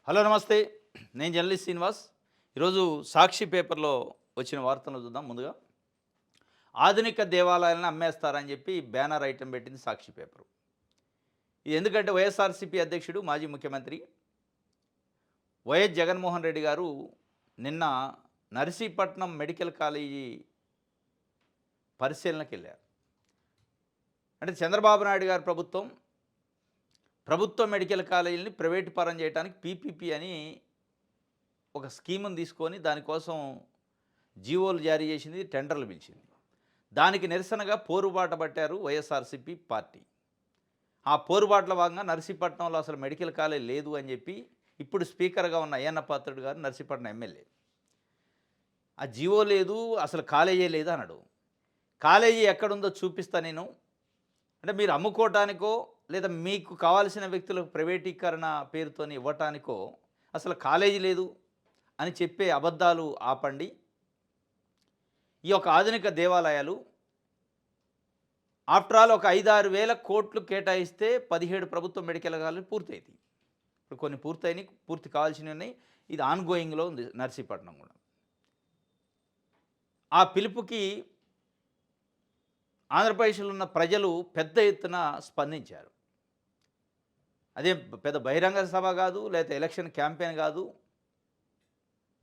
Hello నమస్తే. నేను journalist Srinivas. ఈరోజు సాక్షి పేపర్లో వచ్చిన వార్తలను చూద్దాం. ముందుగా ఆధునిక దేవాలయాలను అమ్మేస్తారని చెప్పి బ్యానర్ ఐటెం పెట్టింది సాక్షి పేపరు. ఇది ఎందుకంటే వైఎస్ఆర్సీపీ అధ్యక్షుడు మాజీ ముఖ్యమంత్రి వైఎస్ జగన్మోహన్ రెడ్డి గారు నిన్న నర్సీపట్నం మెడికల్ కాలేజీ పరిశీలనకి వెళ్ళారు. అంటే చంద్రబాబు నాయుడు గారి ప్రభుత్వ మెడికల్ కాలేజీని ప్రైవేటు పరం చేయడానికి పీపీపీ అని ఒక స్కీమ్‌ని తీసుకొని దానికోసం జీవోలు జారీ చేసింది, టెండర్లు పిలిచింది. దానికి నిరసనగా పోరుబాట పట్టారు వైఎస్ఆర్సీపీ పార్టీ. ఆ పోరుబాటులో భాగంగా నర్సీపట్నంలో అసలు మెడికల్ కాలేజ్ లేదు అని చెప్పి ఇప్పుడు స్పీకర్‌గా ఉన్న అయ్యన్న పాత్రుడు గారు నర్సీపట్నం ఎమ్మెల్యే. ఆ జీవో లేదు, అసలు కాలేజే లేదు అన్నాడు. కాలేజీ ఎక్కడుందో చూపిస్తా నేను. అంటే మీరు అమ్ముకోవటానికో లేదా మీకు కావాల్సిన వ్యక్తులకు ప్రైవేటీకరణ పేరుతోని ఇవ్వటానికో అసలు కాలేజీ లేదు అని చెప్పే అబద్ధాలు ఆపండి. ఈ యొక్క ఆధునిక దేవాలయాలు ఆఫ్టర్ ఆల్ ఒక 5-6 వేల కోట్లు కేటాయిస్తే 17 ప్రభుత్వ మెడికల్ కాలేజీలు పూర్తయితాయి. ఇప్పుడు కొన్ని పూర్తయినాయి, పూర్తి కావాల్సినవి ఉన్నాయి. ఇది ఆన్గోయింగ్లో ఉంది నర్సీపట్నం కూడా. ఆ పిలుపుకి ఆంధ్రప్రదేశ్లో ఉన్న ప్రజలు పెద్ద ఎత్తున స్పందించారు. అదే పెద్ద బహిరంగ సభ కాదు, లేకపోతే ఎలక్షన్ క్యాంపెయిన్ కాదు.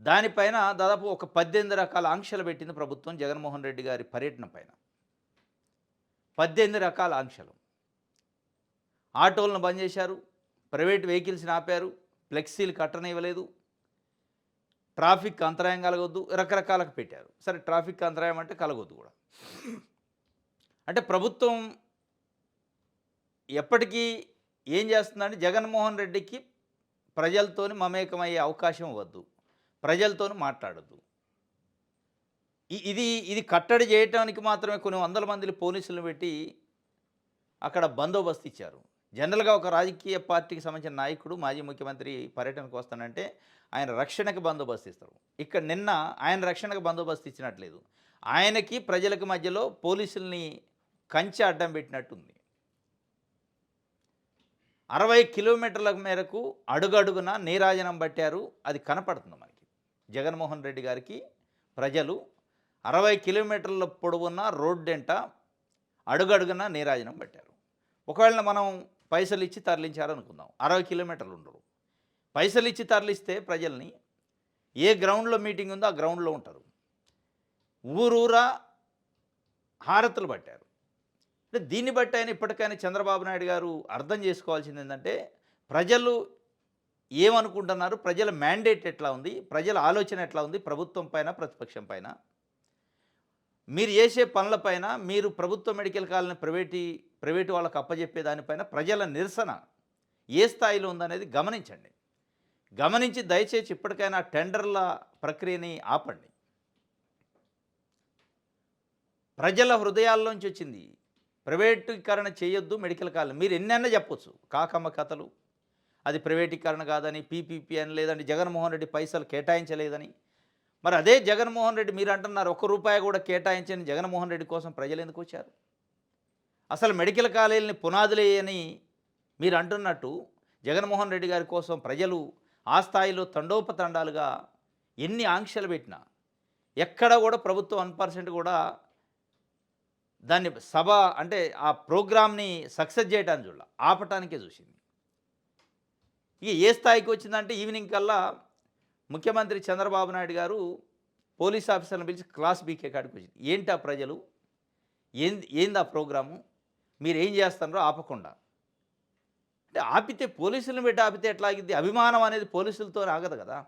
దానిపైన దాదాపు ఒక 18 రకాల ఆంక్షలు పెట్టింది ప్రభుత్వం జగన్మోహన్ రెడ్డి గారి పర్యటన పైన. 18 రకాల ఆంక్షలు. ఆటోలను బంద్ చేశారు, ప్రైవేట్ వెహికల్స్ని ఆపారు, ఫ్లెక్సీలు కట్టనివ్వలేదు, ట్రాఫిక్ అంతరాయం కలగొద్దు, రకరకాలకు పెట్టారు. సరే, ట్రాఫిక్ అంతరాయం అంటే కలగొద్దు కూడా. అంటే ప్రభుత్వం ఎప్పటికీ ఏం చేస్తుందంటే జగన్మోహన్ రెడ్డికి ప్రజలతోని మమేకమయ్యే అవకాశం వద్దు, ప్రజలతోని మాట్లాడొద్దు. ఇది కట్టడి చేయటానికి మాత్రమే కొన్ని వందల మంది పోలీసులను పెట్టి అక్కడ బందోబస్తు ఇచ్చారు. జనరల్గా ఒక రాజకీయ పార్టీకి సంబంధించిన నాయకుడు మాజీ ముఖ్యమంత్రి పర్యటనకు వస్తానంటే ఆయన రక్షణకు బందోబస్తు ఇస్తారు. ఇక్కడ నిన్న ఆయన రక్షణకు బందోబస్తు ఇచ్చినట్లేదు, ఆయనకి ప్రజలకు మధ్యలో పోలీసుల్ని కంచె అడ్డం పెట్టినట్టుంది. 60 కిలోమీటర్ల మేరకు అడుగడుగున నీరాజనం పట్టారు. అది కనపడుతుంది మనకి. జగన్మోహన్ రెడ్డి గారికి ప్రజలు 60 కిలోమీటర్ల పొడవున్న రోడ్డెంట అడుగడుగున నీరాజనం పట్టారు. ఒకవేళ మనం పైసలు ఇచ్చి తరలించారనుకుందాం, 60 కిలోమీటర్లు ఉండరు. పైసలు ఇచ్చి తరలిస్తే ప్రజల్ని ఏ గ్రౌండ్లో మీటింగ్ ఉందో ఆ గ్రౌండ్లో ఉంటారు. ఊరూరా హారతులు పట్టారు. అంటే దీన్ని బట్టి ఆయన ఇప్పటికైనా చంద్రబాబు నాయుడు గారు అర్థం చేసుకోవాల్సింది ఏంటంటే ప్రజలు ఏమనుకుంటున్నారు, ప్రజల మ్యాండేట్ ఎట్లా ఉంది, ప్రజల ఆలోచన ఎట్లా ఉంది ప్రభుత్వం పైన, ప్రతిపక్షం పైన. మీరు చేసే పనులపైన, మీరు ప్రభుత్వ మెడికల్ కాలేజీని ప్రైవేటు వాళ్ళకు అప్పజెప్పే దానిపైన ప్రజల నిరసన ఏ స్థాయిలో ఉందనేది గమనించండి. గమనించి దయచేసి ఇప్పటికైనా టెండర్ల ప్రక్రియని ఆపండి. ప్రజల హృదయాల్లోంచి వచ్చింది ప్రైవేటీకరణ చేయొద్దు మెడికల్ కాలేజ్. మీరు ఎన్నైనా చెప్పొచ్చు కాకమ్మ కథలు, అది ప్రైవేటీకరణ కాదని, పీపీపీ అని, లేదంటే జగన్మోహన్ రెడ్డి పైసలు కేటాయించలేదని. మరి అదే జగన్మోహన్ రెడ్డి మీరు అంటున్నారు ₹1 కూడా కేటాయించని జగన్మోహన్ రెడ్డి కోసం ప్రజలు ఎందుకు వచ్చారు? అసలు మెడికల్ కాలేజీని పునాదులేయని మీరు అంటున్నట్టు జగన్మోహన్ రెడ్డి గారి కోసం ప్రజలు ఆ స్థాయిలో తండోపతండాలుగా ఎన్ని ఆంక్షలు పెట్టినా ఎక్కడ కూడా ప్రభుత్వం 1% కూడా దాన్ని సభ అంటే ఆ ప్రోగ్రామ్ని సక్సెస్ చేయడానికి చూడాలి, ఆపటానికే చూసింది. ఇక ఏ స్థాయికి వచ్చిందంటే ఈవినింగ్ కల్లా ముఖ్యమంత్రి చంద్రబాబు నాయుడు గారు పోలీస్ ఆఫీసర్లను పిలిచి క్లాస్ బీకే కాడికి వచ్చింది. ఏంటి ఆ ప్రజలు, ఏంది ఆ ప్రోగ్రాము, మీరు ఏం చేస్తున్నారో ఆపకుండా. అంటే ఆపితే పోలీసులను పెట్టి ఆపితే ఎట్లాగిద్ది? అభిమానం అనేది పోలీసులతో ఆగదు కదా.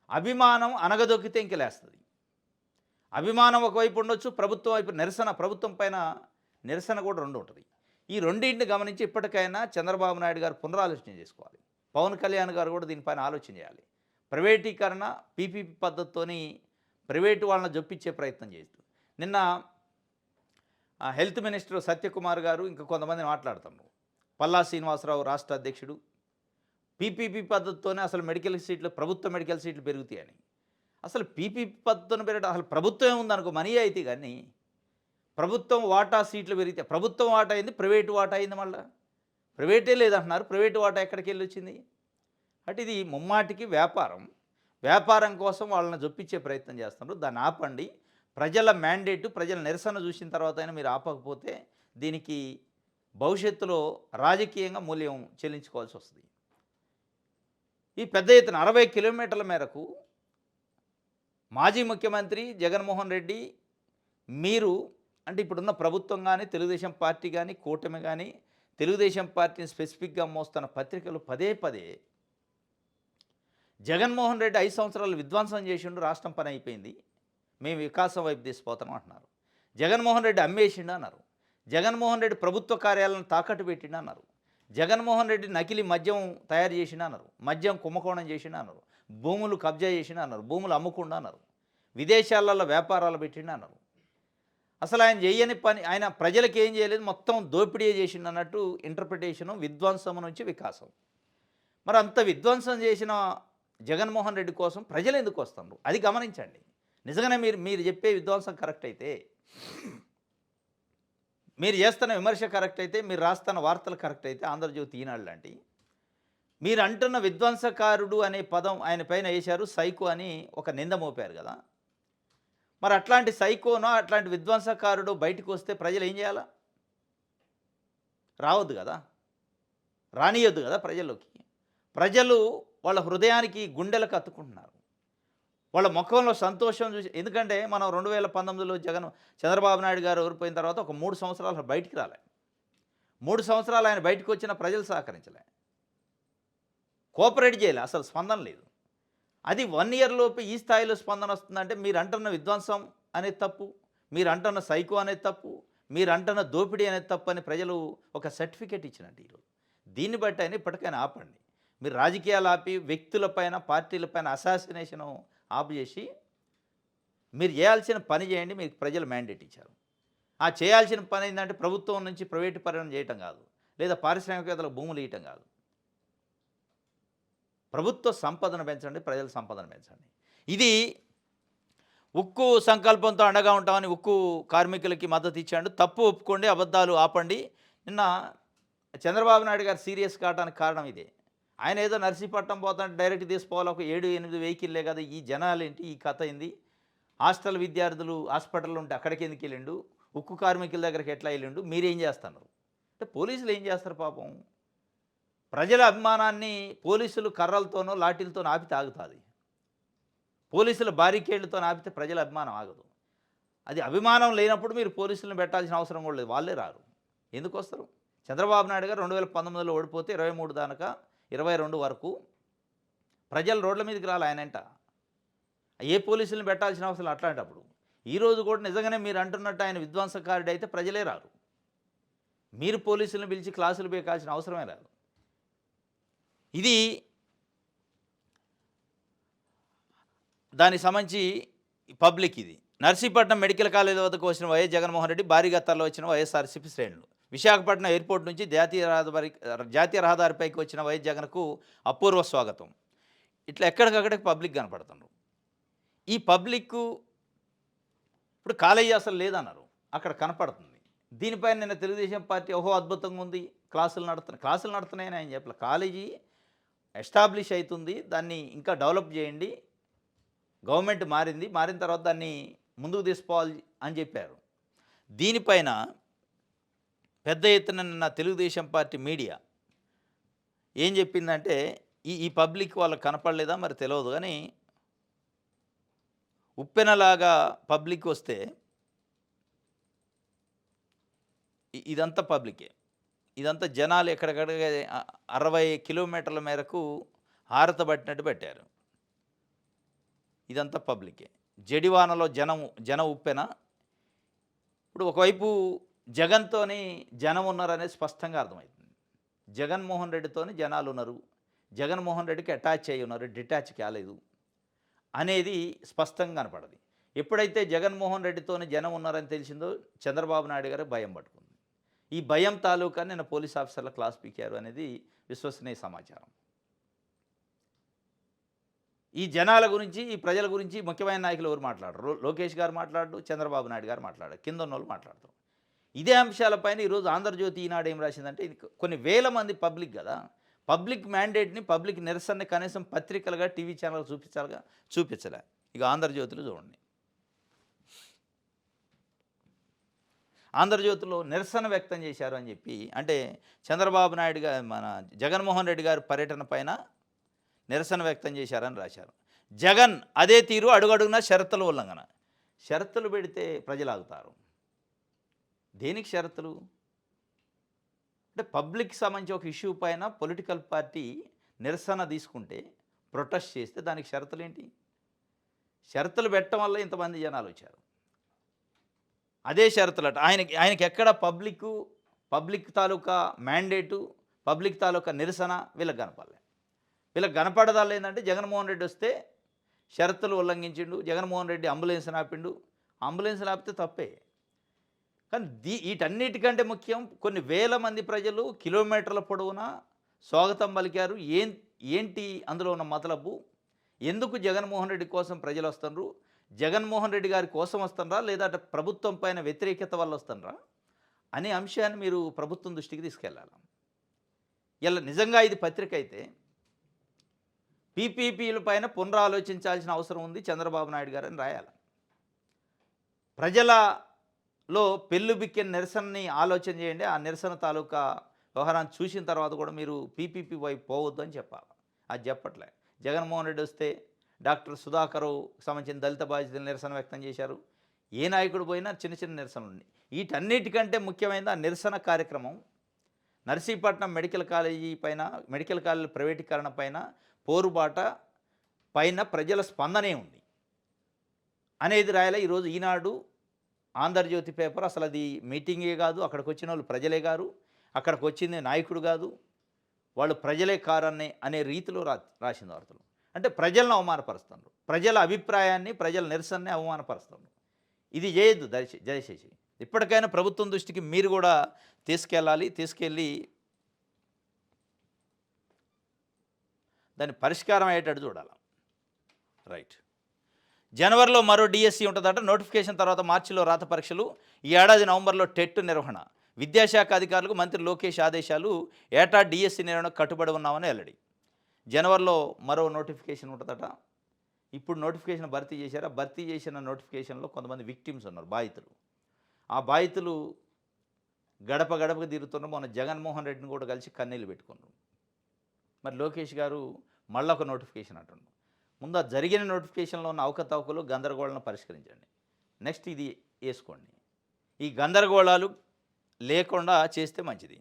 అభిమానం అనగదొక్కితే ఇంక లేస్తుంది. అభిమానం ఒకవైపు ఉండొచ్చు, ప్రభుత్వం వైపు నిరసన, ప్రభుత్వం పైన నిరసన కూడా రెండు ఉంటుంది. ఈ రెండింటిని గమనించి ఇప్పటికైనా చంద్రబాబు నాయుడు గారు పునరాలోచన చేసుకోవాలి. పవన్ కళ్యాణ్ గారు కూడా దీనిపైన ఆలోచన చేయాలి. ప్రైవేటీకరణ పీపీపీ పద్ధతితోని ప్రైవేటు వాళ్ళని జొప్పించే ప్రయత్నం చేస్తుంది. నిన్న హెల్త్ మినిస్టర్ సత్యకుమార్ గారు ఇంకా కొంతమంది మాట్లాడుతున్నారు. పల్లా శ్రీనివాసరావు రాష్ట్ర అధ్యక్షుడు, పీపీపీ పద్ధతితోనే అసలు మెడికల్ సీట్లు, ప్రభుత్వ మెడికల్ సీట్లు పెరుగుతాయని. అసలు పీపీపీ పద్ధతిని పెరగడం, అసలు ప్రభుత్వం ఏముందనుకో మనీ అయితే కానీ ప్రభుత్వం వాటా సీట్లు పెరిగితే, ప్రభుత్వం వాటా అయింది, ప్రైవేటు వాటా అయింది. మళ్ళీ ప్రైవేటే లేదంటున్నారు, ప్రైవేటు వాటా ఎక్కడికి వెళ్ళి వచ్చింది? అంటే ఇది ముమ్మాటికి వ్యాపారం. వ్యాపారం కోసం వాళ్ళని జొప్పించే ప్రయత్నం చేస్తున్నారు. దాన్ని ఆపండి. ప్రజల మ్యాండేటు, ప్రజల నిరసన చూసిన తర్వాతైనా మీరు ఆపకపోతే దీనికి భవిష్యత్తులో రాజకీయంగా మూల్యం చెల్లించుకోవాల్సొస్తది. ఈ పెద్ద ఎత్తున 60 కిలోమీటర్ల మేరకు మాజీ ముఖ్యమంత్రి జగన్మోహన్ రెడ్డి, మీరు అంటే ఇప్పుడున్న ప్రభుత్వం గానీ, తెలుగుదేశం పార్టీ గానీ, కూటమి గానీ, తెలుగుదేశం పార్టీని స్పెసిఫిక్‌గా మోస్తున్న పత్రికలు పదే పదే జగన్మోహన్ రెడ్డి 5 సంవత్సరాలు విధ్వంసం చేసిండు, రాష్ట్రం పని అయిపోయింది, మేము వికాసం వైపు తీసుకుపోతున్నాం అంటున్నారు. జగన్మోహన్ రెడ్డి అమ్మేసిండు అన్నారు. జగన్మోహన్ రెడ్డి ప్రభుత్వ కార్యాలయాలను తాకట్టు పెట్టిండు అన్నారు. జగన్మోహన్ రెడ్డి నకిలీ మద్యం తయారు చేసిండు అన్నారు. మద్యం కుంభకోణం చేసిండు అన్నారు. భూములు కబ్జా చేసిండు అన్నారు. భూములు అమ్ముకుండా అన్నారు. విదేశాలలో వ్యాపారాలు పెట్టిండు అన్నారు. అసలు ఆయన చేయని పని, ఆయన ప్రజలకు ఏం చేయలేదు, మొత్తం దోపిడీ చేసిండు అన్నట్టు ఇంటర్ప్రిటేషను, విధ్వంసం నుంచి వికాసం. మరి అంత విధ్వంసం చేసిన జగన్మోహన్ రెడ్డి కోసం ప్రజలు ఎందుకు వస్తున్నారు? అది గమనించండి. నిజంగానే మీరు చెప్పే విధ్వంసం కరెక్ట్ అయితే, మీరు చేస్తున్న విమర్శ కరెక్ట్ అయితే, మీరు రాస్తున్న వార్తలు కరెక్ట్ అయితే, ఆంధ్రజ్యోతి, ఈనాడు లాంటి, మీరు అంటున్న విధ్వంసకారుడు అనే పదం ఆయన పైన వేశారు, సైకో అని ఒక నింద మోపారు కదా. మరి అట్లాంటి సైకోనో అట్లాంటి విధ్వంసకారుడు బయటకు వస్తే ప్రజలు ఏం చేయాలా? రావద్దు కదా, రానియొద్దు కదా ప్రజల్లోకి. ప్రజలు వాళ్ళ హృదయానికి, గుండెలకు అత్తుకుంటున్నారు. వాళ్ళ ముఖంలో సంతోషం చూసి, ఎందుకంటే మనం 2019లో చంద్రబాబు నాయుడు గారు ఓడిపోయిన తర్వాత ఒక 3 సంవత్సరాలు బయటికి రాలే. 3 సంవత్సరాలు ఆయన బయటకు వచ్చిన ప్రజలు సహకరించలే, కోఆపరేట్ చేయలే, అసలు స్పందన లేదు. అది 1 ఇయర్ లోపు ఈ స్థాయిలో స్పందన వస్తుందంటే మీరు అంటున్న విధ్వంసం అనేది తప్పు, మీరు అంటున్న సైకో అనేది తప్పు, మీరు అంటున్న దోపిడీ అనేది తప్పు అని ప్రజలు ఒక సర్టిఫికేట్ ఇచ్చినట్టు ఈరోజు. దీన్ని బట్టి అయినా ఇప్పటికైనా ఆపండి. మీరు రాజకీయాలు ఆపి వ్యక్తులపైన, పార్టీలపైన అసాసినేషను ఆపు చేసి మీరు చేయాల్సిన పని చేయండి. మీకు ప్రజలు మ్యాండేట్ ఇచ్చారు. ఆ చేయాల్సిన పని ఏంటంటే ప్రభుత్వం నుంచి ప్రైవేటు పరం చేయటం కాదు, లేదా పారిశ్రామికవేత్తలకు భూములు ఇవ్వటం కాదు. ప్రభుత్వ సంపదను పెంచండి, ప్రజల సంపదను పెంచండి. ఇది ఉక్కు సంకల్పంతో అండగా ఉంటామని ఉక్కు కార్మికులకి మద్దతు ఇచ్చాడు. తప్పు ఒప్పుకోండి, అబద్ధాలు ఆపండి. నిన్న చంద్రబాబు నాయుడు గారు సీరియస్ కావడానికి కారణం ఇదే. ఆయన ఏదో నర్సీపట్నం పోతాంటే డైరెక్ట్ తీసుకోవాలి, ఒక 7-8 వెహికల్లే కదా, ఈ జనాలేంటి, ఈ కథ ఏంది, హాస్టల్ విద్యార్థులు హాస్పిటల్లో ఉంటే అక్కడికి ఎందుకు వెళ్ళిండు, ఉక్కు కార్మికుల దగ్గరికి ఎట్లా వెళ్ళిండు, మీరేం చేస్తున్నారు అంటే పోలీసులు ఏం చేస్తారు పాపం? ప్రజల అభిమానాన్ని పోలీసులు కర్రలతోనో లాఠీలతోనో ఆపితే ఆగుతుంది. పోలీసుల బారికేడ్లతో ఆపితే ప్రజల అభిమానం ఆగదు. అది అభిమానం లేనప్పుడు మీరు పోలీసులను పెట్టాల్సిన అవసరం కూడా లేదు, వాళ్ళే రారు. ఎందుకు వస్తారు? చంద్రబాబు నాయుడు గారు 2019లో ఓడిపోతే 23 దాకా 22 వరకు ప్రజలు రోడ్ల మీదకి రాలి ఆయనంట. ఏ పోలీసులను పెట్టాల్సిన అవసరం అట్లాంటప్పుడు. ఈరోజు కూడా నిజంగానే మీరు అంటున్నట్టు ఆయన విధ్వంసకారుడు అయితే ప్రజలే రారు. మీరు పోలీసులను పిలిచి క్లాసులు పీకాల్సిన అవసరమే రాదు. ఇది దానికి సంబంధించి పబ్లిక్. ఇది నర్సీపట్నం మెడికల్ కాలేజ్ వద్దకు వచ్చిన వైఎస్ జగన్మోహన్ రెడ్డి, భారీగా తరలి వచ్చిన వైఎస్ఆర్సీపీ శ్రేణులు. విశాఖపట్నం ఎయిర్పోర్ట్ నుంచి జాతీయ రహదారిపైకి వచ్చిన వైఎస్ జగన్కు అపూర్వ స్వాగతం. ఇట్లా ఎక్కడికక్కడికి పబ్లిక్ కనపడుతున్నారు. ఈ పబ్లిక్ ఇప్పుడు కాలేజీ అసలు లేదన్నారు, అక్కడ కనపడుతుంది. దీనిపైన నిన్న తెలుగుదేశం పార్టీ ఓహో అద్భుతంగా ఉంది, క్లాసులు నడుతున్నాయని ఆయన చెప్పలే. కాలేజీ ఎస్టాబ్లిష్ అవుతుంది, దాన్ని ఇంకా డెవలప్ చేయండి, గవర్నమెంట్ మారిన తర్వాత దాన్ని ముందుకు తీసుకోవాలి అని చెప్పారు. దీనిపైన పెద్ద ఎత్తున నిన్న తెలుగుదేశం పార్టీ మీడియా ఏం చెప్పిందంటే, ఈ పబ్లిక్ వాళ్ళకి కనపడలేదా మరి తెలియదు, కానీ ఉప్పెనలాగా పబ్లిక్ వస్తే ఇదంతా పబ్లికే, ఇదంతా జనాలు ఎక్కడెక్కడ 60 కిలోమీటర్ల మేరకు హారతబట్టినట్టు పెట్టారు. ఇదంతా పబ్లికే. జడివానలో జన ఉప్పెన. ఇప్పుడు ఒకవైపు జగన్తోని జనం ఉన్నారనేది స్పష్టంగా అర్థమవుతుంది. జగన్మోహన్ రెడ్డితోని జనాలు ఉన్నారు, జగన్మోహన్ రెడ్డికి అటాచ్ అయ్యి ఉన్నారు, డిటాచ్ కాలేదు అనేది స్పష్టంగా కనపడది. ఎప్పుడైతే జగన్మోహన్ రెడ్డితోని జనం ఉన్నారని తెలిసిందో చంద్రబాబు నాయుడు గారు భయం పట్టుకుంది. ఈ భయం తాలూకా నిన్న పోలీస్ ఆఫీసర్ల క్లాస్ పీకారు అనేది విశ్వసనీయ సమాచారం. ఈ జనాల గురించి, ఈ ప్రజల గురించి ముఖ్యమైన నాయకులు ఎవరు మాట్లాడరు? లోకేష్ గారు మాట్లాడు, చంద్రబాబు నాయుడు గారు మాట్లాడారు, కింద ఉన్న వాళ్ళు మాట్లాడతారు. ఇదే అంశాలపైన ఈరోజు ఆంధ్రజ్యోతి, ఈనాడు ఏం రాసిందంటే, ఇది కొన్ని వేల మంది పబ్లిక్ కదా, పబ్లిక్ మ్యాండేట్ని, పబ్లిక్ నిరసనని కనీసం పత్రికలుగా, టీవీ ఛానల్ చూపించాలిగా, చూపించలే. ఇక ఆంధ్రజ్యోతిలో చూడండి. ఆంధ్రజ్యోతిలో నిరసన వ్యక్తం చేశారు అని చెప్పి, అంటే చంద్రబాబు నాయుడు గారు, మన జగన్మోహన్ రెడ్డి గారి పర్యటన పైన నిరసన వ్యక్తం చేశారని రాశారు. జగన్ అదే తీరు, అడుగడుగునా షరతుల ఉల్లంఘన. షరతులు పెడితే ప్రజలు ఆగుతారు. దేనికి షరతులు? అంటే పబ్లిక్ సంబంధించి ఒక ఇష్యూ పైన పొలిటికల్ పార్టీ నిరసన తీసుకుంటే, ప్రొటెస్ట్ చేస్తే దానికి షరతులు ఏంటి? షరతులు పెట్టడం వల్ల ఇంతమంది జనాలు వచ్చారు. అదే షరతులట. ఆయనకి ఎక్కడ పబ్లిక్ తాలూకా మ్యాండేటు, పబ్లిక్ తాలూకా నిరసన వీళ్ళకి కనపడలే. వీళ్ళకి కనపడదాలు ఏంటంటే, జగన్మోహన్ రెడ్డి వస్తే షరతులు ఉల్లంఘించిండు, జగన్మోహన్ రెడ్డి అంబులెన్స్ ఆపిండు. అంబులెన్స్ ఆపితే తప్పే, కానీ వీటన్నిటికంటే ముఖ్యం, కొన్ని వేల మంది ప్రజలు కిలోమీటర్ల పొడవునా స్వాగతం పలికారు. ఏంటి అందులో ఉన్న మతలబు? ఎందుకు జగన్మోహన్ రెడ్డి కోసం ప్రజలు వస్తున్నారు? జగన్మోహన్ రెడ్డి గారి కోసం వస్తున్నారా, లేదా ప్రభుత్వం పైన వ్యతిరేకత వల్ల వస్తున్నారా అనే అంశాన్ని మీరు ప్రభుత్వం దృష్టికి తీసుకెళ్ళాలి. ఇలా నిజంగా ఇది పత్రిక అయితే పీపీపీల పైన పునరాలోచించాల్సిన అవసరం ఉంది చంద్రబాబు నాయుడు గారు అని రాయాలి. ప్రజలలో పెళ్ళుబిక్కిన నిరసనని ఆలోచన చేయండి. ఆ నిరసన తాలూకా వ్యవహారాన్ని చూసిన తర్వాత కూడా మీరు పీపీపీ వైపు పోవద్దు అని చెప్పాలి. అది చెప్పట్లే. జగన్మోహన్ రెడ్డి వస్తే డాక్టర్ సుధాకర్ సంబంధించిన దళిత బాధితులు నిరసన వ్యక్తం చేశారు. ఏ నాయకుడు పోయినా చిన్న చిన్న నిరసనలు ఉన్నాయి. వీటన్నిటికంటే ముఖ్యమైనది ఆ నిరసన కార్యక్రమం. నర్సీపట్నం మెడికల్ కాలేజీ పైన, మెడికల్ కాలేజీ ప్రైవేటీకరణ పైన, పోరుబాట పైన ప్రజల స్పందనే ఉంది అనేది రాయాలి. ఈరోజు ఈనాడు, ఆంధ్రజ్యోతి పేపర్ అసలు అది మీటింగే కాదు, అక్కడికి వచ్చిన వాళ్ళు ప్రజలే గారు, అక్కడికి వచ్చింది నాయకుడు కాదు, వాళ్ళు ప్రజలే కారనే అనే రీతిలో రాసిన వార్తలు. అంటే ప్రజలను అవమానపరుస్తున్నారు, ప్రజల అభిప్రాయాన్ని, ప్రజల నిరసనని అవమానపరుస్తున్నారు. ఇది చేయొద్దు దయచేసి. ఇప్పటికైనా ప్రభుత్వం దృష్టికి మీరు కూడా తీసుకెళ్ళాలి. తీసుకెళ్ళి దాని పరిష్కారం అయ్యేటట్టు చూడాలి. రైట్. జనవరిలో మరో డిఎస్సి ఉంటుందట. నోటిఫికేషన్ తర్వాత మార్చిలో రాత పరీక్షలు. ఈ ఏడాది నవంబర్లో టెట్ నిర్వహణ. విద్యాశాఖ అధికారులకు మంత్రి లోకేష్ ఆదేశాలు. ఏటా డిఎస్సి నిర్వహణకు కట్టుబడి ఉన్నామని వెల్లడి. జనవరిలో మరో నోటిఫికేషన్ ఉంటుందట. ఇప్పుడు నోటిఫికేషన్ భర్తీ చేశారా? భర్తీ చేసిన నోటిఫికేషన్లో కొంతమంది విక్టిమ్స్ ఉన్నారు, బాధితులు. ఆ బాధితులు గడప గడపకు తిరుగుతున్నారు. మొన్న జగన్మోహన్ రెడ్డిని కూడా కలిసి కన్నీళ్ళు పెట్టుకున్నారు. మరి లోకేష్ గారు మళ్ళొక నోటిఫికేషన్ అంటున్నారు. ముందు ఆ జరిగిన నోటిఫికేషన్లో ఉన్న అవకతవకలు, గందరగోళాలను పరిష్కరించండి. నెక్స్ట్ ఇది వేసుకోండి. ఈ గందరగోళాలు లేకుండా చేస్తే మంచిది.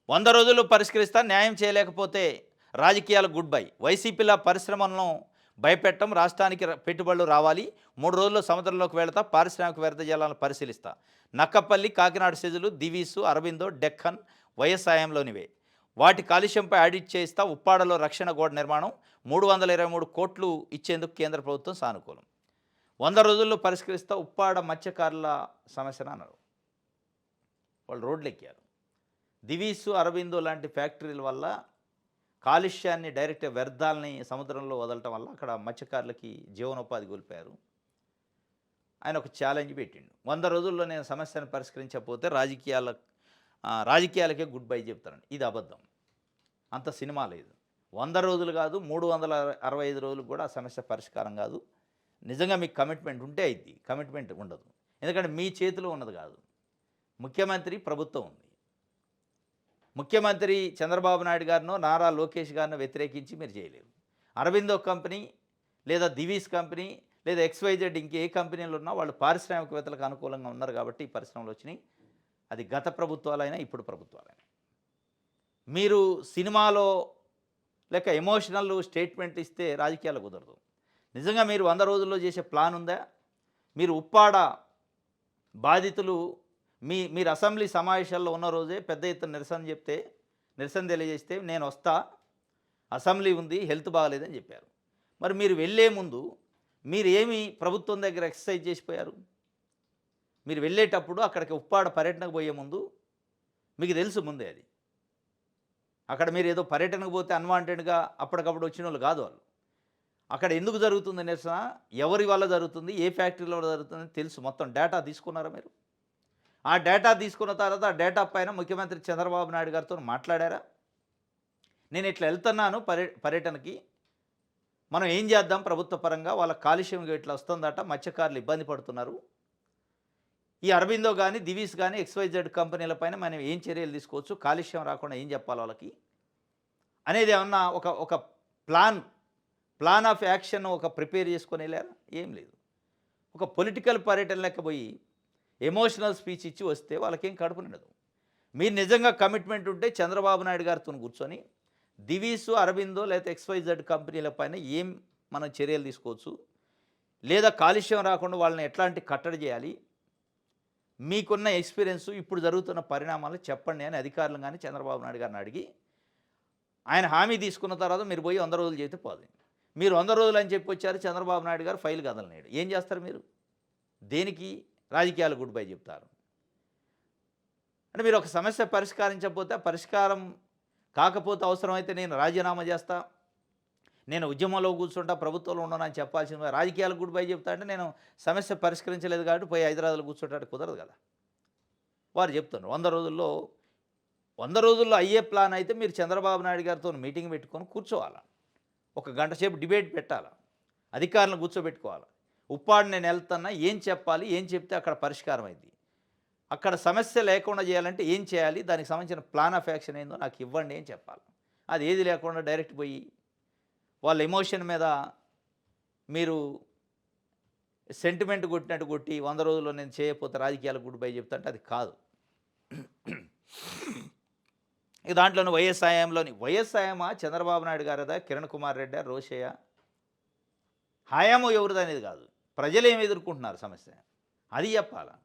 100 రోజుల్లో పరిష్కరిస్తా, న్యాయం చేయలేకపోతే రాజకీయాల గుడ్ బై. వైసీపీల పరిశ్రమలను భయపెట్టడం, రాష్ట్రానికి పెట్టుబడులు రావాలి, 3 రోజుల్లో సముద్రంలోకి వెళతా, పారిశ్రామిక వ్యర్థ జలాలను పరిశీలిస్తా. నక్కపల్లి, కాకినాడ సెజులు, దివీసు, అరబిందో, డెక్కన్ వైఎస్ఆయంలోనివే. వాటి కాలుష్యంపై ఆడిట్ చేయిస్తా. ఉప్పాడలో రక్షణ గోడ నిర్మాణం 323 కోట్లు ఇచ్చేందుకు కేంద్ర ప్రభుత్వం సానుకూలం. 100 రోజుల్లో పరిష్కరిస్తా. ఉప్పాడ మత్స్యకారుల సమస్యను అన్నారు. వాళ్ళు రోడ్లు ఎక్కారు. దివీసు, అరబిందో లాంటి ఫ్యాక్టరీల వల్ల కాలుష్యాన్ని, డైరెక్ట్ వ్యర్థాలని సముద్రంలో వదలటం వల్ల అక్కడ మత్స్యకారులకి జీవనోపాధి కోల్పోయారు. ఆయన ఒక ఛాలెంజ్ పెట్టిండు. 100 రోజుల్లో నేను సమస్యను పరిష్కరించకపోతే రాజకీయాలకే గుడ్ బై చెప్తానండి. ఇది అబద్ధం. అంత సినిమా లేదు. 100 రోజులు కాదు, 365 రోజులకు కూడా ఆ సమస్య పరిష్కారం కాదు. నిజంగా మీకు కమిట్మెంట్ ఉంటే అయింది. కమిట్మెంట్ ఉండదు. ఎందుకంటే మీ చేతిలో ఉన్నది కాదు. ముఖ్యమంత్రి, ప్రభుత్వం ఉంది. ముఖ్యమంత్రి చంద్రబాబు నాయుడు గారినో, నారా లోకేష్ గారినో వ్యతిరేకించి మీరు చేయలేరు. అరబిందో కంపెనీ లేదా దివీస్ కంపెనీ లేదా XYZ ఇంకే కంపెనీలు ఉన్నా వాళ్ళు పారిశ్రామికవేత్తలకు అనుకూలంగా ఉన్నారు కాబట్టి ఈ పరిశ్రమలు వచ్చినాయి. అది గత ప్రభుత్వాలైనా ఇప్పుడు ప్రభుత్వాలైనా. మీరు సినిమాలో లేక ఎమోషనల్ స్టేట్మెంట్ ఇస్తే రాజకీయాలు కుదరదు. నిజంగా మీరు 100 రోజుల్లో చేసే ప్లాన్ ఉందా? మీరు ఉప్పాడ బాధితులు మీరు అసెంబ్లీ సమావేశాల్లో ఉన్న రోజే పెద్ద ఎత్తున నిరసన తెలియజేస్తే నేను వస్తా, అసెంబ్లీ ఉంది, హెల్త్ బాగాలేదని చెప్పారు. మరి మీరు వెళ్ళే ముందు మీరు ఏమి ప్రభుత్వం దగ్గర ఎక్సర్సైజ్ చేసిపోయారు? మీరు వెళ్ళేటప్పుడు అక్కడికి ఉప్పాడ పర్యటనకు పోయే ముందు మీకు తెలుసు ముందే అది. అక్కడ మీరు ఏదో పర్యటనకు పోతే అన్వాంటెడ్గా అప్పటికప్పుడు వచ్చిన వాళ్ళు కాదు వాళ్ళు. అక్కడ ఎందుకు జరుగుతుంది నిరసన, ఎవరి వల్ల జరుగుతుంది, ఏ ఫ్యాక్టరీలో జరుగుతుంది తెలుసు. మొత్తం డేటా తీసుకున్నారా మీరు? ఆ డేటా తీసుకున్న తర్వాత ఆ డేటా పైన ముఖ్యమంత్రి చంద్రబాబు నాయుడు గారితో మాట్లాడారా? నేను ఇట్లా వెళ్తున్నాను పర్యటనకి, మనం ఏం చేద్దాం ప్రభుత్వ పరంగా, వాళ్ళ కాలుష్యం ఇట్లా వస్తుందట, మత్స్యకారులు ఇబ్బంది పడుతున్నారు. ఈ అరబిందో గానీ, దివీస్ గానీ, ఎక్స్‌వైజెడ్ కంపెనీల పైన మనం ఏం చర్యలు తీసుకోవచ్చు, కాలుష్యం రాకుండా ఏం చెప్పాలి వాళ్ళకి అనేది ఏమన్నా ఒక ఒక ప్లాన్, ప్లాన్ ఆఫ్ యాక్షన్ ఒక ప్రిపేర్ చేసుకొని వెళ్ళారా? ఏం లేదు. ఒక పొలిటికల్ పర్యటన లెక్క పోయి ఎమోషనల్ స్పీచ్ ఇచ్చి వస్తే వాళ్ళకేం కడుపు నిండదు. మీరు నిజంగా కమిట్మెంట్ ఉంటే చంద్రబాబు నాయుడు గారితో కూర్చొని దివీసు, అరబిందో లేకపోతే ఎక్స్‌వైజెడ్ కంపెనీల పైన ఏం మనం చర్యలు తీసుకోవచ్చు, లేదా కాలుష్యం రాకుండా వాళ్ళని ఎట్లాంటి కట్టడి చేయాలి, మీకున్న ఎక్స్‌పీరియన్స్ ఇప్పుడు జరుగుతున్న పరిణామాలు చెప్పండి అని అధికారులను గానీ, చంద్రబాబు నాయుడు గారిని అడిగి ఆయన హామీ తీసుకున్న తర్వాత మీరు పోయి 100 రోజులు చేస్తే పోదు. మీరు 100 రోజులు అని చెప్పి వచ్చారు, చంద్రబాబు నాయుడు గారు ఫైల్ కదలనేడు. ఏం చేస్తారు మీరు? దేనికి? రాజకీయాలు గుడ్ బై చెప్తారు. అంటే మీరు ఒక సమస్య పరిష్కరించకపోతే, పరిష్కారం కాకపోతే అవసరమైతే నేను రాజీనామా చేస్తా, నేను ఉద్యమంలో కూర్చుంటా, ప్రభుత్వంలో ఉన్నానని చెప్పాల్సింది రాజకీయాలకు గుడ్ బై చెప్తా అంటే నేను సమస్య పరిష్కరించలేదు కాబట్టి పోయి హైదరాబాద్లో కూర్చుంటే కుదరదు కదా. వారు చెప్తున్నారు 100 రోజుల్లో అయ్యే ప్లాన్ అయితే మీరు చంద్రబాబు నాయుడు గారితో మీటింగ్ పెట్టుకొని కూర్చోవాలి, ఒక గంట సేపు డిబేట్ పెట్టాలి, అధికారులను కూర్చోబెట్టుకోవాలి. ఉప్పాడు నేను వెళ్తున్నా, ఏం చెప్పాలి, ఏం చెప్తే అక్కడ పరిష్కారం అయింది, అక్కడ సమస్య లేకుండా చేయాలంటే ఏం చేయాలి, దానికి సంబంధించిన ప్లాన్ ఆఫ్ యాక్షన్ ఏందో నాకు ఇవ్వండి అని చెప్పాలి. అది ఏది లేకుండా డైరెక్ట్ పోయి వాళ్ళ ఎమోషన్ మీద మీరు సెంటిమెంట్ కొట్టినట్టు కొట్టి 100 రోజుల్లో నేను చేయకపోతే రాజకీయాలకు గుడ్ బై చెప్తా అంటే అది కాదు. ఇక దాంట్లోని వైఎస్ హయాంమా చంద్రబాబు నాయుడు గారిదా, కిరణ్ కుమార్ రెడ్డి, రోషయ్య హయాము ఎవరిది అనేది కాదు, ప్రజలు ఏమి ఎదుర్కొంటున్నారు సమస్య అది చెప్పాలా.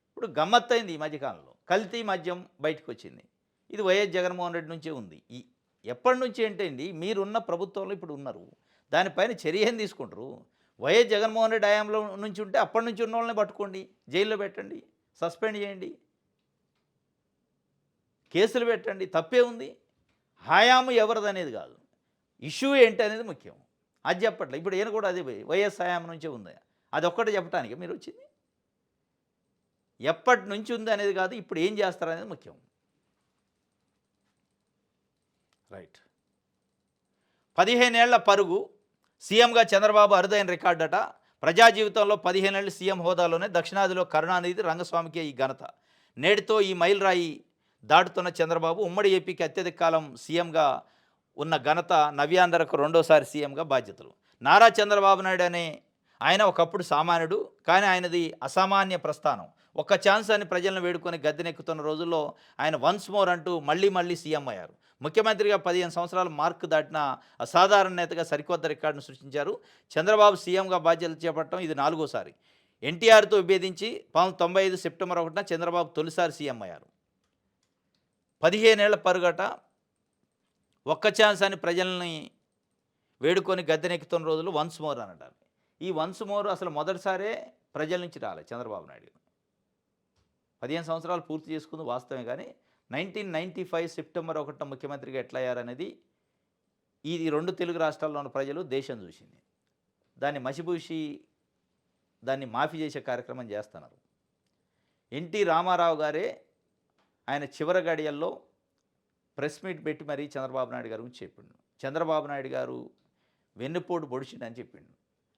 ఇప్పుడు గమ్మత్తైంది ఈ మధ్యకాలంలో కల్తీ మద్యం బయటకు వచ్చింది. ఇది వైఎస్ జగన్మోహన్ రెడ్డి నుంచే ఉంది. ఎప్పటి నుంచి ఏంటండి, మీరున్న ప్రభుత్వంలో ఇప్పుడు ఉన్నారు, దానిపైన చర్య ఏం తీసుకుంటారు? వైఎస్ జగన్మోహన్ రెడ్డి హయాంలో నుంచి ఉంటే అప్పటి నుంచి ఉన్న వాళ్ళని పట్టుకోండి, జైల్లో పెట్టండి, సస్పెండ్ చేయండి, కేసులు పెట్టండి, తప్పే ఉంది. హయాము ఎవరిదనేది కాదు, ఇష్యూ ఏంటి అనేది ముఖ్యం. అది చెప్పట్లే. ఇప్పుడు ఈయన కూడా అదే వైఎస్ హయాం నుంచే ఉంది, అది ఒక్కటే చెప్పడానికి మీరు వచ్చింది. ఎప్పటి నుంచి ఉంది అనేది కాదు, ఇప్పుడు ఏం చేస్తారనేది ముఖ్యం. రైట్. 15 ఏళ్ల పరుగు సీఎంగా చంద్రబాబు అరుదైన రికార్డట. ప్రజా జీవితంలో 15 ఏళ్ళు సీఎం హోదాలోనే దక్షిణాదిలో కరుణానిధి రంగస్వామికే ఈ ఘనత. నేటితో ఈ మైలురాయి దాటుతున్న చంద్రబాబు ఉమ్మడి ఏపీకి అత్యధిక కాలం సీఎంగా ఉన్న ఘనత, నవ్యాంధ్రకు రెండోసారి సీఎంగా బాధ్యతలు. నారా చంద్రబాబు నాయుడు అనే ఆయన ఒకప్పుడు సామాన్యుడు, కానీ ఆయనది అసామాన్య ప్రస్థానం. ఒక్క ఛాన్స్ అని ప్రజలను వేడుకొని గద్దెనెక్కుతున్న రోజుల్లో ఆయన వన్స్ మోర్ అంటూ మళ్ళీ సీఎం అయ్యారు. ముఖ్యమంత్రిగా 15 సంవత్సరాలు మార్కు దాటిన అసాధారణ నేతగా సరికొత్త రికార్డును సృష్టించారు. చంద్రబాబు సీఎంగా బాధ్యతలు చేపట్టడం ఇది 4వసారి. ఎన్టీఆర్తో విభేదించి 1995 సెప్టెంబర్ 1న చంద్రబాబు తొలిసారి సీఎం అయ్యారు. 15 ఏళ్ల పరుగట, ఒక్క ఛాన్స్ అని ప్రజల్ని వేడుకొని గద్దెనెక్కుతున్న రోజులు వన్స్ మోర్ అని అంటారు. ఈ వన్స్ మోర్ అసలు మొదటిసారే ప్రజల నుంచి రాలే చంద్రబాబు నాయుడు. 15 సంవత్సరాలు పూర్తి చేసుకుంది వాస్తవమే, కానీ 1995 సెప్టెంబర్ 1న ముఖ్యమంత్రిగా ఎట్లా అయ్యారనేది ఈ 2 తెలుగు రాష్ట్రాల్లో ఉన్న ప్రజలు, దేశం చూసింది. దాన్ని మసిపూసి దాన్ని మాఫీ చేసే కార్యక్రమం చేస్తున్నారు. ఎన్టీ రామారావు గారే ఆయన చివరి గడియల్లో ప్రెస్ మీట్ పెట్టి మరీ చంద్రబాబు నాయుడు గారి గురించి చెప్పిండు. చంద్రబాబు నాయుడు గారు వెన్నుపోటు పొడిచిండని చెప్పిండు.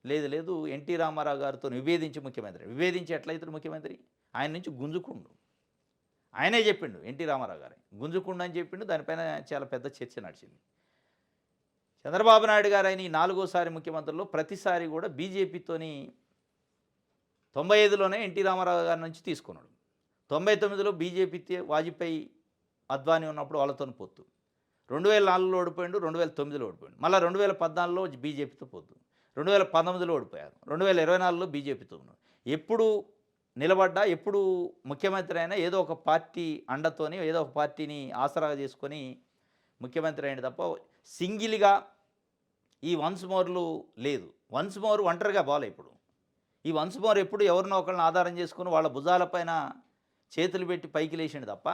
లేదు ఎన్టీ రామారావు గారితో విభేదించి ముఖ్యమంత్రి, విభేదించి ఎట్లయితాడు ముఖ్యమంత్రి, ఆయన నుంచి గుంజుకుండు. ఆయనే చెప్పిండు, ఎన్టీ రామారావు గారే గుంజుకుండు అని చెప్పిండు. దానిపైన చాలా పెద్ద చర్చ నడిచింది. చంద్రబాబు నాయుడు గారు ఆయన ఈ 4వసారి ముఖ్యమంత్రుల్లో ప్రతిసారి కూడా బీజేపీతోని 95లోనే ఎన్టీ రామారావు గారి నుంచి తీసుకున్నాడు. 99లో బీజేపీ వాజ్పేయి, అద్వానీ ఉన్నప్పుడు వాళ్ళతో పొత్తు. 2004లో ఓడిపోయిండు, 2009లో ఓడిపోయిండు, మళ్ళీ 2014లో బీజేపీతో పొత్తు, 2019లో ఓడిపోయారు, 2024లో బీజేపీతో ఉన్నారు. ఎప్పుడు నిలబడ్డా, ఎప్పుడు ముఖ్యమంత్రి అయినా ఏదో ఒక పార్టీ అండతోని, ఏదో ఒక పార్టీని ఆసరాగా చేసుకొని ముఖ్యమంత్రి అయిన తప్ప సింగిల్గా ఈ వన్స్ మోర్లు లేదు. వన్స్ మోర్ ఒంటరిగా బాలే. ఇప్పుడు ఈ వన్స్ మోర్ ఎప్పుడు ఎవరినో ఒకరిని ఆధారం చేసుకుని వాళ్ళ భుజాలపైన చేతులు పెట్టి పైకి లేచిండు తప్ప,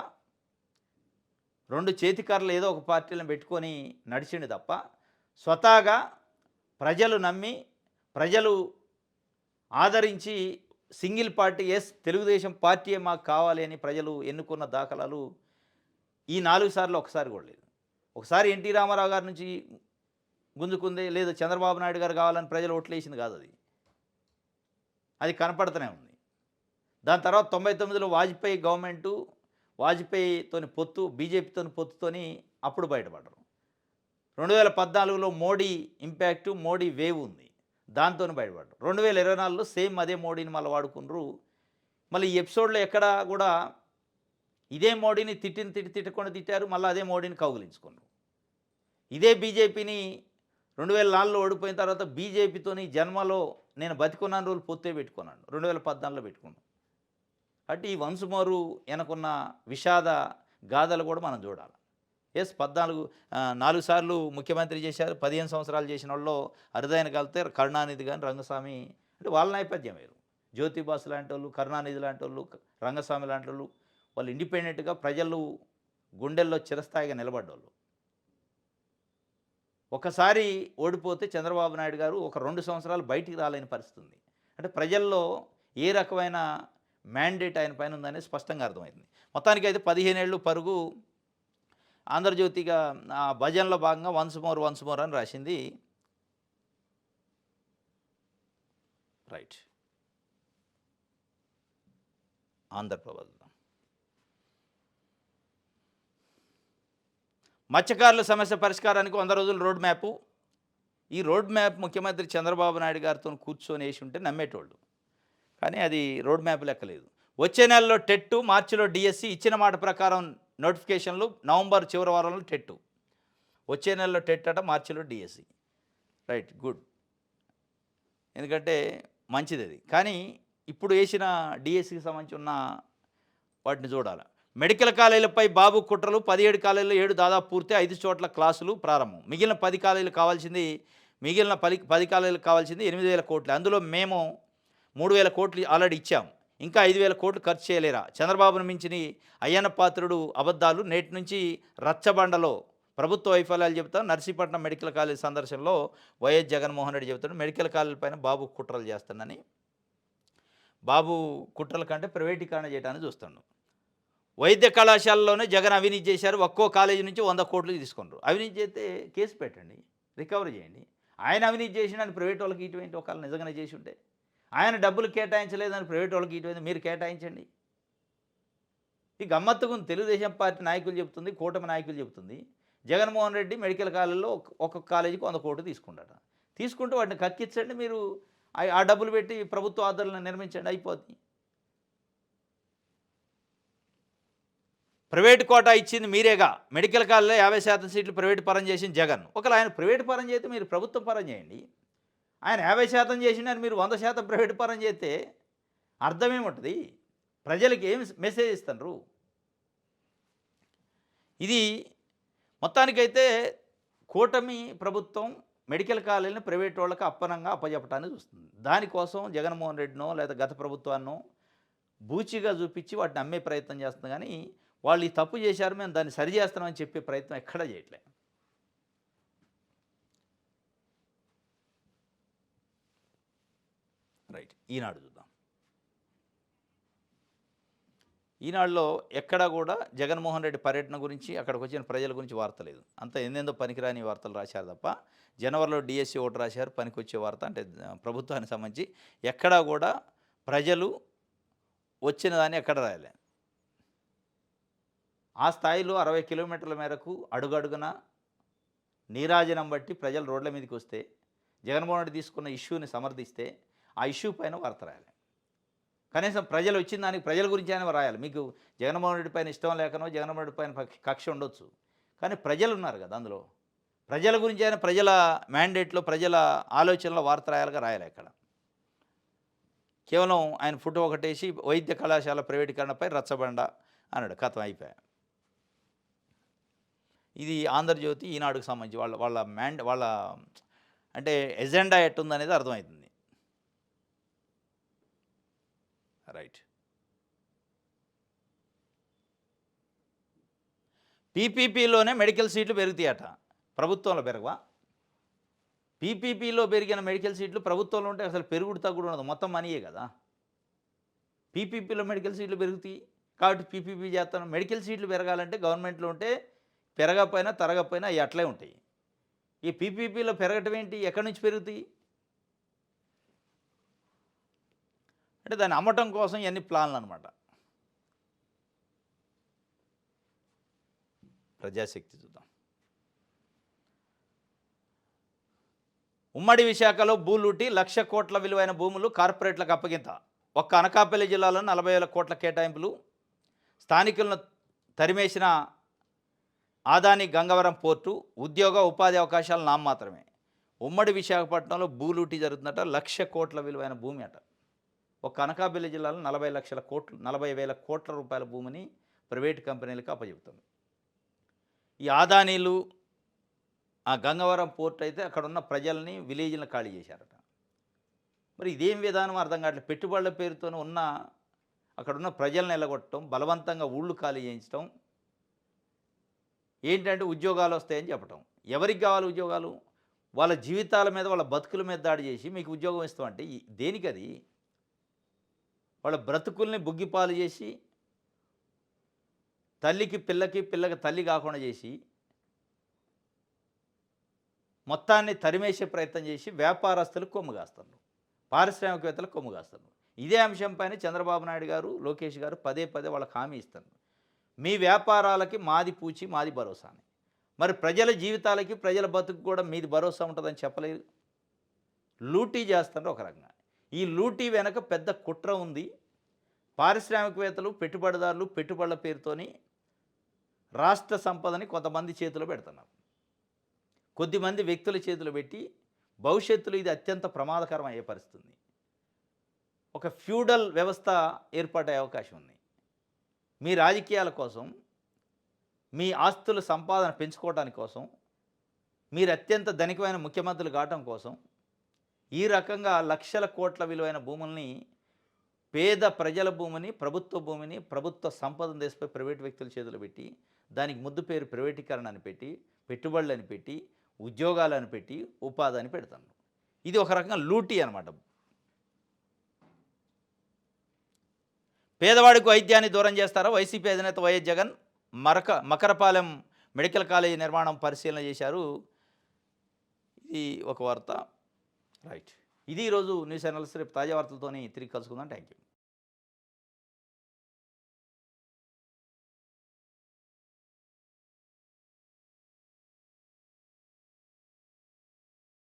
2 చేతికర్రలు ఏదో ఒక పార్టీలను పెట్టుకొని నడిచిండు తప్ప, స్వతహాగా ప్రజలు నమ్మి, ప్రజలు ఆదరించి సింగిల్ పార్టీ తెలుగుదేశం పార్టీయే మాకు కావాలి అని ప్రజలు ఎన్నుకున్న దాఖలాలు ఈ 4 సార్లు ఒకసారి కూడా లేదు. ఒకసారి ఎన్టీ రామారావు గారి నుంచి గుంజుకుంది, లేదా చంద్రబాబు నాయుడు గారు కావాలని ప్రజలు ఓట్లేసింది కాదు అది. అది కనపడుతూనే ఉంది. దాని తర్వాత 99లో వాజ్పేయి గవర్నమెంటు, వాజ్పేయితోని పొత్తు, బీజేపీతోని పొత్తుతోని అప్పుడు బయటపడ్డారు. 2014లో మోడీ ఇంపాక్టు, మోడీ వేవ్ ఉంది. దాంతోని బయటపడ్డారు. 2024లో సేమ్ అదే మోడీని మళ్ళీ వాడుకున్నారు. మళ్ళీ ఈ ఎపిసోడ్‌లో ఎక్కడా కూడా ఇదే మోడీని తిట్టకుండా తిట్టారు. మళ్ళీ అదే మోడీని కౌగిలించుకున్నారు. ఇదే బీజేపీని 2004లో ఓడిపోయిన తర్వాత బీజేపీతోని జన్మలో నేను బతికున్నాను రోజులు పొత్తే పెట్టుకున్నాను. 2014లో పెట్టుకున్నాను. అంటే ఈ వన్స్ మోరు వెనకున్న విషాద గాథలు కూడా మనం చూడాలి. 4 సార్లు ముఖ్యమంత్రి చేశారు. 15 సంవత్సరాలు చేసిన వాళ్ళలో అరుదైన కలితే కరుణానిధి గాని, రంగస్వామి, అంటే వాళ్ళ నేపథ్యం వేరు. జ్యోతిబాసు లాంటి వాళ్ళు, కరుణానిధి లాంటి వాళ్ళు, రంగస్వామి లాంటి వాళ్ళు, వాళ్ళు ఇండిపెండెంట్గా ప్రజలు గుండెల్లో చిరస్థాయిగా నిలబడ్డోళ్ళు. ఒకసారి ఓడిపోతే చంద్రబాబు నాయుడు గారు ఒక 2 సంవత్సరాలు బయటికి రాలేని పరిస్థితి ఉంది. అంటే ప్రజల్లో ఏ రకమైన మ్యాండేట్ ఆయన పైన ఉందనేది స్పష్టంగా అర్థమైంది. మొత్తానికైతే 15 ఏళ్ళు పరుగు ఆంధ్రజ్యోతిగా భజనలో భాగంగా వన్స్ మోర్ అని రాసింది. రైట్. ఆంధ్రప్రభ. మత్స్యకారుల సమస్య పరిష్కారానికి 100 రోజుల రోడ్ మ్యాపు. ఈ రోడ్ మ్యాప్ ముఖ్యమంత్రి చంద్రబాబు నాయుడు గారితో కూర్చొని వేసి ఉంటే నమ్మేటోళ్ళు. కానీ అది రోడ్ మ్యాప్ లెక్కలేదు. వచ్చే నెలలో టెట్టు, మార్చిలో డిఎస్సి, ఇచ్చిన మాట ప్రకారం నోటిఫికేషన్లు, నవంబర్ చివరి వారంలో టెట్టు. వచ్చే నెలలో టెట్ అట, మార్చిలో డిఎస్సి. Right, good. ఎందుకంటే మంచిది అది. కానీ ఇప్పుడు వేసిన డిఎస్సికి సంబంధించి ఉన్న వాటిని చూడాలి. మెడికల్ కాలేజీలపై బాబు కుట్రలు. 17 కాలేజీలో 7 దాదాపు పూర్తి, 5 చోట్ల క్లాసులు ప్రారంభం. మిగిలిన 10 కాలేజీలు కావాల్సింది 8,000 కోట్లు. అందులో మేము 3,000 కోట్లు ఆల్రెడీ ఇచ్చాం. ఇంకా 5,000 కోట్లు ఖర్చు చేయలేరా? చంద్రబాబును మించిన అయ్యన్న పాత్రుడు అబద్ధాలు. నేటి నుంచి రచ్చబండలో ప్రభుత్వ వైఫల్యాలు చెబుతాం. నర్సీపట్నం మెడికల్ కాలేజ్ సందర్శనలో వైఎస్ జగన్మోహన్ రెడ్డి చెబుతాడు మెడికల్ కాలేజీల పైన బాబు కుట్రలు చేస్తానని. బాబు కుట్రల కంటే ప్రైవేటీకరణ చేయడానికి చూస్తున్నాడు. వైద్య కళాశాలలోనే జగన్ అవినీతి చేశారు. ఒక్కో కాలేజీ నుంచి 100 కోట్లు తీసుకున్నారు. అవినీతి చేస్తే కేసు పెట్టండి, రికవరీ చేయండి. ఆయన అవినీతి చేసినని ప్రైవేట్ వాళ్ళకి ఇటువంటి ఒకళ్ళు నిజంగానే చేసి ఉంటే, ఆయన డబ్బులు కేటాయించలేదని ప్రైవేట్ వాళ్ళకి ఇటువంటి మీరు కేటాయించండి. ఈ గమ్మత్తుకు తెలుగుదేశం పార్టీ నాయకులు చెబుతుంది, కూటమి నాయకులు చెబుతుంది, జగన్మోహన్ రెడ్డి మెడికల్ కాలేజీలో ఒక్కొక్క కాలేజీకి 100 కోట్లు తీసుకుంటాట. తీసుకుంటూ వాటిని కక్కించండి, మీరు ఆ డబ్బులు పెట్టి ప్రభుత్వ ఆధ్వర్యంలో నిర్మించండి, అయిపోద్ది. ప్రైవేట్ కోటా ఇచ్చింది మీరేగా. మెడికల్ కాలేజీలో 50% సీట్లు ప్రైవేట్ పరం చేసిన జగన్. ఒకవేళ ఆయన ప్రైవేట్ పరం చేస్తే మీరు ప్రభుత్వం పరం చేయండి. ఆయన 50% చేసిందని మీరు 100% ప్రైవేట్ పరం చేస్తే అర్థమేముంటుంది? ప్రజలకి ఏం మెసేజ్ ఇస్తున్నారు? ఇది మొత్తానికైతే కూటమి ప్రభుత్వం మెడికల్ కాలేజీని ప్రైవేట్ వాళ్ళకి అప్పజెప్పటానికి చూస్తుంది. దానికోసం జగన్మోహన్ రెడ్డినో లేదా గత ప్రభుత్వాన్నో బూచిగా చూపించి వాటిని అమ్మే ప్రయత్నం చేస్తుంది. కానీ వాళ్ళు ఈ తప్పు చేశారు, మేము దాన్ని సరి చేస్తామని చెప్పే ప్రయత్నం ఎక్కడా చేయట్లే. రైట్, ఈనాడు చూద్దాం. ఈనాడులో ఎక్కడా కూడా జగన్మోహన్ రెడ్డి పర్యటన గురించి, అక్కడికి వచ్చిన ప్రజల గురించి వార్త లేదు. అంతా ఎందెందో పనికిరాని వార్తలు రాశారు తప్ప. జనవరిలో డిఎస్సి ఒకటి రాశారు, పనికొచ్చే వార్త అంటే ప్రభుత్వానికి సంబంధించి. ఎక్కడా కూడా ప్రజలు వచ్చిన దాన్ని ఎక్కడ రాయలే. ఆ స్థాయిలో 60 కిలోమీటర్ల మేరకు అడుగడుగున నీరాజనం బట్టి ప్రజలు రోడ్ల మీదకి వస్తే, జగన్మోహన్ రెడ్డి తీసుకున్న ఇష్యూని సమర్థిస్తే ఆ ఇష్యూ పైన వార్త రాయాలి. కనీసం ప్రజలు వచ్చిన దానికి ప్రజల గురించి అయినా రాయాలి. మీకు జగన్మోహన్ రెడ్డి పైన ఇష్టం లేకనో, జగన్మోహన్ రెడ్డి పైన కక్ష ఉండొచ్చు, కానీ ప్రజలు ఉన్నారు కదా అందులో. ప్రజల గురించి అయినా ప్రజల మ్యాండేట్లో, ప్రజల ఆలోచనలో వార్త రాయాలి అక్కడ. కేవలం ఆయన ఫోటో ఒకటేసి వైద్య కళాశాల ప్రైవేటీకరణపై రచ్చబండ అన్నాడు, కథం అయిపోయా. ఇది ఆంధ్రజ్యోతి, ఈనాడుకు సంబంధించి వాళ్ళ అంటే ఎజెండా ఎట్టుందనేది అర్థమవుతుంది. రైట్. పీపీపీలోనే మెడికల్ సీట్లు పెరుగుతాయట, ప్రభుత్వంలో పెరగవా? పీపీపీలో పెరిగిన మెడికల్ సీట్లు ప్రభుత్వంలో ఉంటే అసలు పెరుగుడు తగ్గుడు ఉండదు, మొత్తం మనీయే కదా. పీపీపీలో మెడికల్ సీట్లు పెరుగుతాయి కాబట్టి పీపీపీ చేస్తాను. మెడికల్ సీట్లు పెరగాలంటే గవర్నమెంట్లో ఉంటే పెరగకపోయినా తరగకపోయినా అవి అట్లే ఉంటాయి. ఈ పీపీపీలో పెరగటం ఏంటి? ఎక్కడి నుంచి పెరుగుతాయి? అంటే దాన్ని అమ్మటం కోసం ఇవన్నీ ప్లాన్‌లనమాట. ప్రజాశక్తి చూద్దాం. ఉమ్మడి విశాఖలో భూలూటి 1,00,000 కోట్ల విలువైన భూములు కార్పొరేట్లకు అప్పగింత. ఒక్క అనకాపల్లి జిల్లాలో 40,000 కోట్ల కేటాయింపులు. స్థానికులను తరిమేసిన ఆదాని గంగవరం పోర్టు. ఉద్యోగ ఉపాధి అవకాశాలు నామమాత్రమే. ఉమ్మడి విశాఖపట్నంలో భూలూటి జరుగుతుందట. 1,00,000 కోట్ల విలువైన భూమి అట. ఒక్క అనకాపల్లి జిల్లాలో 40,000 కోట్ల రూపాయల భూమిని ప్రైవేటు కంపెనీలకు అప్పచెబుతుంది. ఈ ఆదానీలు ఆ గంగవరం పోర్ట్ అయితే అక్కడున్న ప్రజల్ని విలేజ్‌లను ఖాళీ చేశారట. మరి ఇదేం విధానం అర్థం కావట్లేదు. పెట్టుబడుల పేరుతోనే ఉన్న అక్కడున్న ప్రజల్ని ఎల్లగొట్టడం, బలవంతంగా ఊళ్ళు ఖాళీ చేయించడం. ఏంటంటే ఉద్యోగాలు వస్తాయని చెప్పటం. ఎవరికి కావాలి ఉద్యోగాలు? వాళ్ళ జీవితాల మీద, వాళ్ళ బతుకుల మీద దాడి చేసి మీకు ఉద్యోగం ఇస్తామంటే దేనికది? వాళ్ళ బ్రతుకుల్ని బుగ్గిపాలు చేసి, తల్లికి పిల్లకి, పిల్లకి తల్లి కాకుండా చేసి, మొత్తాన్ని తరిమేసే ప్రయత్నం చేసి వ్యాపారస్తులు కొమ్ముగాస్తారు, పారిశ్రామికవేత్తలు కొమ్ముగాస్తారు. ఇదే అంశంపైన చంద్రబాబు నాయుడు గారు, లోకేష్ గారు పదే పదే వాళ్ళకి హామీ ఇస్తారు. మీ వ్యాపారాలకి మాది పూచి, మాది భరోసా అని. మరి ప్రజల జీవితాలకి, ప్రజల బతుకు కూడా మీది భరోసా ఉంటుందని చెప్పలేదు. లూటీ చేస్తారు ఒక రకంగా. ఈ లూటీ వెనక పెద్ద కుట్ర ఉంది. పారిశ్రామికవేత్తలు, పెట్టుబడిదారులు పెట్టుబడుల పేరుతోని రాష్ట్ర సంపదని కొంతమంది చేతిలో పెడుతున్నారు. కొద్దిమంది వ్యక్తుల చేతిలో పెట్టి భవిష్యత్తులో ఇది అత్యంత ప్రమాదకరం అయ్యే పరిస్థితుంది. ఒక ఫ్యూడల్ వ్యవస్థ ఏర్పాటయ్యే అవకాశం ఉంది. మీ రాజకీయాల కోసం, మీ ఆస్తుల సంపాదన పెంచుకోవడానికి కోసం, మీరు అత్యంత ధనికమైన ముఖ్యమంత్రులు కావటం కోసం ఈ రకంగా 1,00,000 కోట్ల విలువైన భూముల్ని, పేద ప్రజల భూమిని, ప్రభుత్వ సంపదను తీసిపోయి ప్రైవేటు వ్యక్తుల చేతులు పెట్టి, దానికి ముద్దు పేరు ప్రైవేటీకరణ అని పెట్టి, పెట్టుబడులు అని పెట్టి, ఉద్యోగాలు అని పెట్టి, ఉపాధి అని పెడతాను. ఇది ఒక రకంగా లూటీ అనమాట. పేదవాడికి వైద్యాన్ని దూరం చేస్తారా? వైసీపీ అధినేత వైఎస్ జగన్ మకరపాలెం మెడికల్ కాలేజీ నిర్మాణం పరిశీలన చేశారు. ఇది ఒక వార్త. రైట్. ఇది ఈరోజు న్యూస్ అనాలిసిస్. రేపు తాజా వార్తలతోని తిరిగి కలుసుకుందాం. Thank you.